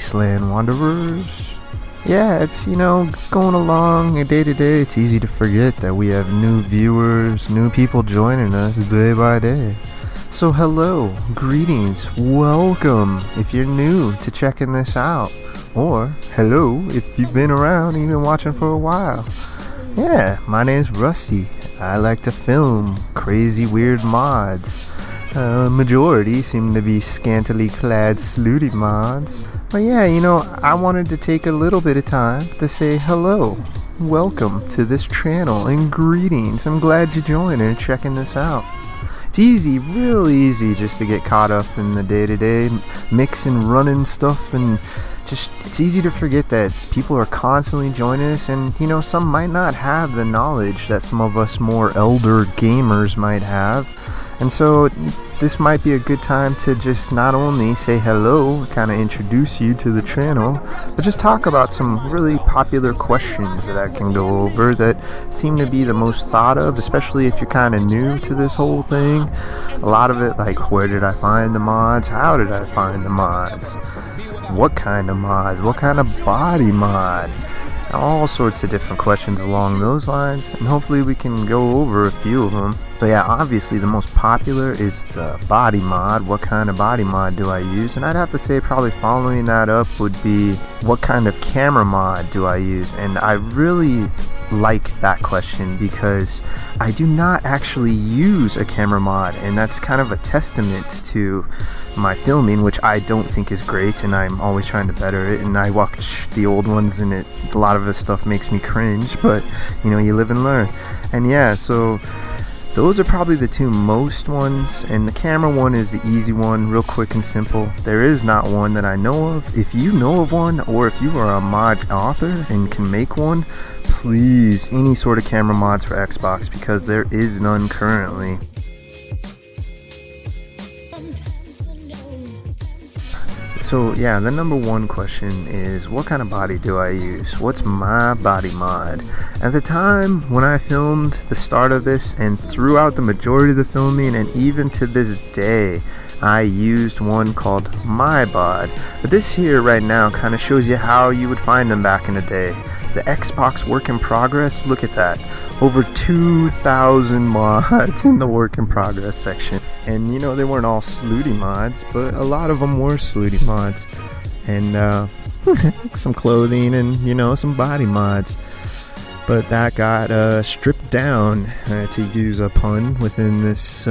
Wasteland Wanderers. Yeah, it's, going along day to day. It's easy to forget that we have new viewers, new people joining us day by day. So hello, greetings, welcome if you're new to checking this out. Or hello if you've been around and you've been watching for a while. Yeah, my name's Rusty. I like to film crazy weird mods. Majority seem to be scantily clad Slooty mods. But yeah, I wanted to take a little bit of time to say hello, welcome to this channel, and greetings. I'm glad you joined and checking this out. It's easy, real easy, just to get caught up in the day-to-day mix and running stuff, and it's easy to forget that people are constantly joining us, and some might not have the knowledge that some of us more elder gamers might have. And so this might be a good time to just not only say hello, kind of introduce you to the channel, but just talk about some really popular questions that I can go over that seem to be the most thought of, especially if you're kind of new to this whole thing. A lot of it, like, where did I find the mods? How did I find the mods? What kind of mods? What kind of body mod? All sorts of different questions along those lines, and hopefully we can go over a few of them. So yeah, obviously the most popular is the body mod. What kind of body mod do I use? And I'd have to say probably following that up would be, what kind of camera mod do I use? And I really like that question because I do not actually use a camera mod, and that's kind of a testament to my filming, which I don't think is great, and I'm always trying to better it. And I watch the old ones, and a lot of this stuff makes me cringe, but you live and learn. And yeah, so those are probably the two most ones, and the camera one is the easy one, real quick and simple. There is not one that I know of. If you know of one, or if you are a mod author and can make one, please, any sort of camera mods for Xbox, because there is none currently. So yeah, the number one question is, what kind of body do I use? What's my body mod? At the time when I filmed the start of this, and throughout the majority of the filming, and even to this day, I used one called My Bod. But this here right now kind of shows you how you would find them back in the day. The Xbox work in progress, look at that. Over 2,000 mods in the work in progress section. And they weren't all Slooty mods, but a lot of them were Slooty mods. And some clothing and, some body mods. But that got stripped down, to use a pun within this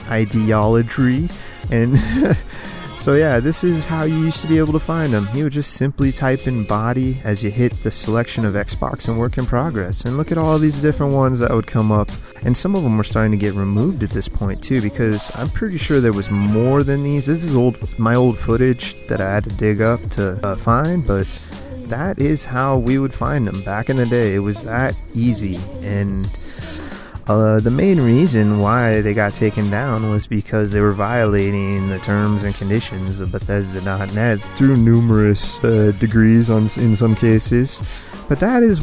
ideology. And so yeah, this is how you used to be able to find them. You would just simply type in body as you hit the selection of Xbox and work in progress, and look at all these different ones that would come up. And some of them were starting to get removed at this point too, because I'm pretty sure there was more than these. This is my old footage that I had to dig up to find, but that is how we would find them back in the day. It was that easy. And the main reason why they got taken down was because they were violating the terms and conditions of Bethesda.net through numerous degrees in some cases. But that is,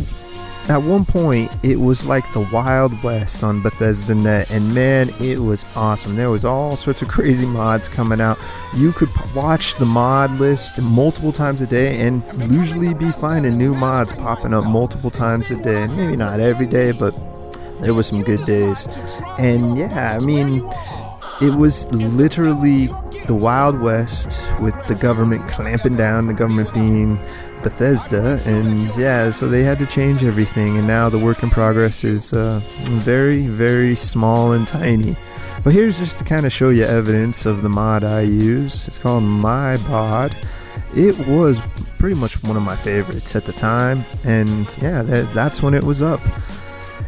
at one point, it was like the Wild West on Bethesda.net, and man, it was awesome. There was all sorts of crazy mods coming out. You could watch the mod list multiple times a day and usually be finding new mods popping up multiple times a day. Maybe not every day, but there were some good days. And yeah, I mean, it was literally the Wild West with the government clamping down, the government being Bethesda. And yeah, so they had to change everything, and now the work in progress is very, very small and tiny. But here's just to kind of show you evidence of the mod I use. It's called My Bod. It was pretty much one of my favorites at the time, and yeah, that's when it was up.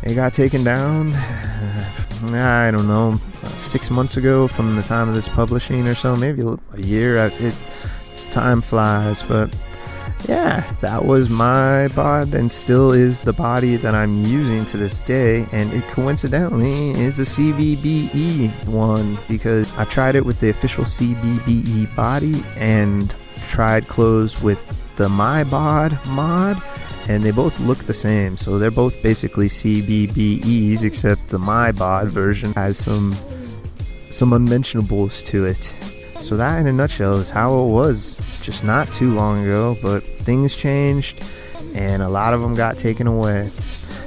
It got taken down, I don't know, 6 months ago from the time of this publishing or so, maybe a year after. Time flies, but yeah, that was my bod, and still is the body that I'm using to this day. And it coincidentally is a CBBE one, because I tried it with the official CBBE body and tried clothes with the My Bod mod, and they both look the same. So they're both basically CBBEs, except the My Bod version has some unmentionables to it. So that in a nutshell is how it was just not too long ago, but things changed and a lot of them got taken away.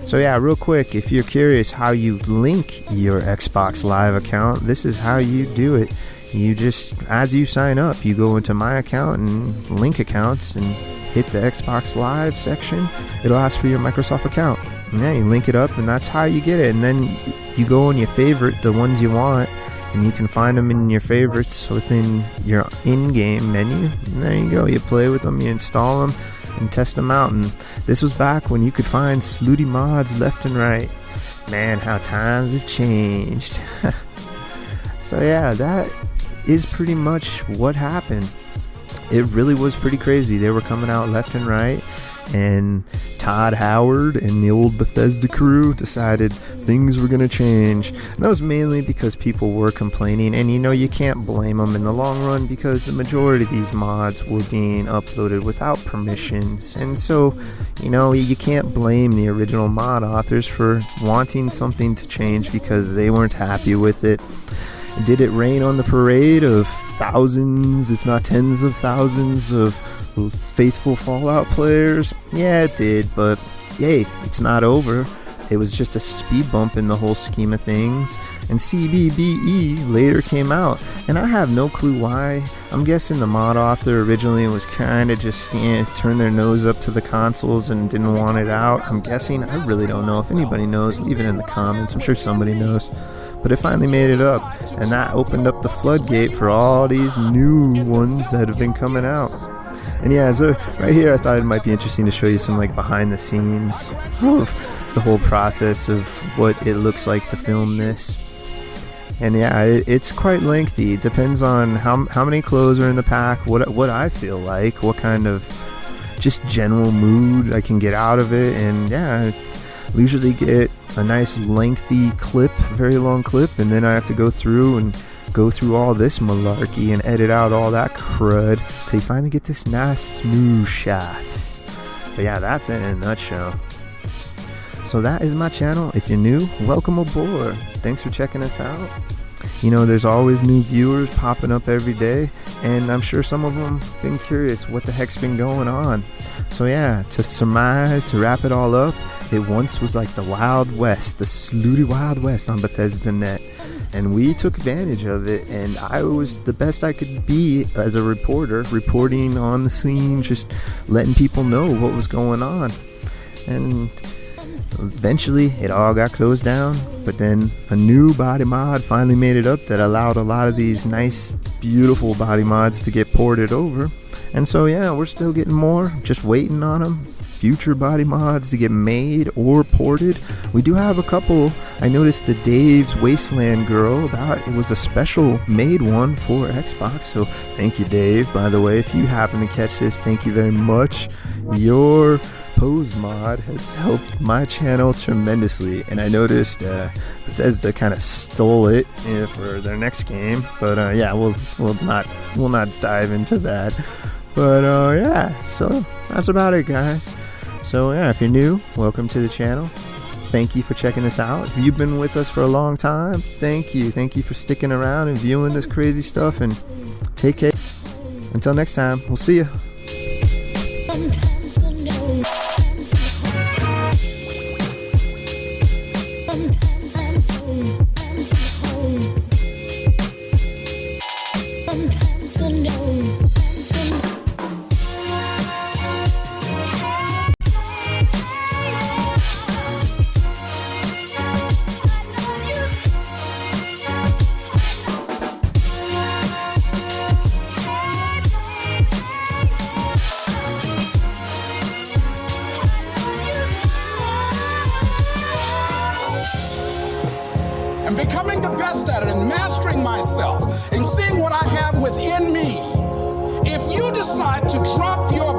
So yeah, real quick, if you're curious how you link your Xbox Live account, this is how you do it. You just, as you sign up, you go into my account and link accounts and hit the Xbox Live section. It'll ask for your Microsoft account. And yeah, you link it up and that's how you get it. And then you go on your favorite, the ones you want, and you can find them in your favorites within your in-game menu. And there you go, you play with them, you install them and test them out. And this was back when you could find Slooty mods left and right. Man, how times have changed. So yeah, that is pretty much what happened. It really was pretty crazy. They were coming out left and right, and Todd Howard and the old Bethesda crew decided things were going to change. And that was mainly because people were complaining, and you can't blame them in the long run because the majority of these mods were being uploaded without permissions. And so, you can't blame the original mod authors for wanting something to change because they weren't happy with it. Did it rain on the parade of thousands, if not tens of thousands of faithful Fallout players? Yeah, it did, but yay, it's not over. It was just a speed bump in the whole scheme of things, and CBBE later came out, and I have no clue why. I'm guessing the mod author originally was kind of just turned their nose up to the consoles and didn't want it out. I'm guessing. I really don't know. If anybody knows, leave it in the comments. I'm sure somebody knows. But it finally made it up, and that opened up the floodgate for all these new ones that have been coming out. And yeah, so right here I thought it might be interesting to show you some behind the scenes of the whole process of what it looks like to film this. And yeah, it's quite lengthy. It depends on how many clothes are in the pack, what I feel like, what kind of just general mood I can get out of it. And yeah, I usually get a nice lengthy clip, very long clip, and then I have to go through all this malarkey and edit out all that crud till you finally get this nice smooth shots. But yeah, that's it in a nutshell. So that is my channel. If you're new, welcome aboard. Thanks for checking us out. There's always new viewers popping up every day, and I'm sure some of them been curious what the heck's been going on. So yeah, to wrap it all up, it once was like the Wild West, the Slooty Wild West on Bethesda.net, and we took advantage of it, and I was the best I could be as a reporter, reporting on the scene, just letting people know what was going on. And eventually it all got closed down, but then a new body mod finally made it up that allowed a lot of these nice, beautiful body mods to get ported over. And so yeah, we're still getting more, just waiting on them. Future body mods to get made or ported. We do have a couple. I noticed the Dave's Wasteland Girl, it was a special made one for Xbox, so thank you, Dave. By the way, if you happen to catch this, thank you very much. Your pose mod has helped my channel tremendously, and I noticed Bethesda kind of stole it for their next game, but yeah, we'll not dive into that. But yeah, so that's about it, guys. So yeah, if you're new, welcome to the channel. Thank you for checking this out. If you've been with us for a long time, thank you for sticking around and viewing this crazy stuff, and take care. Until next time, we'll see you. And becoming the best at it and mastering myself and seeing what I have within me. If you decide to drop your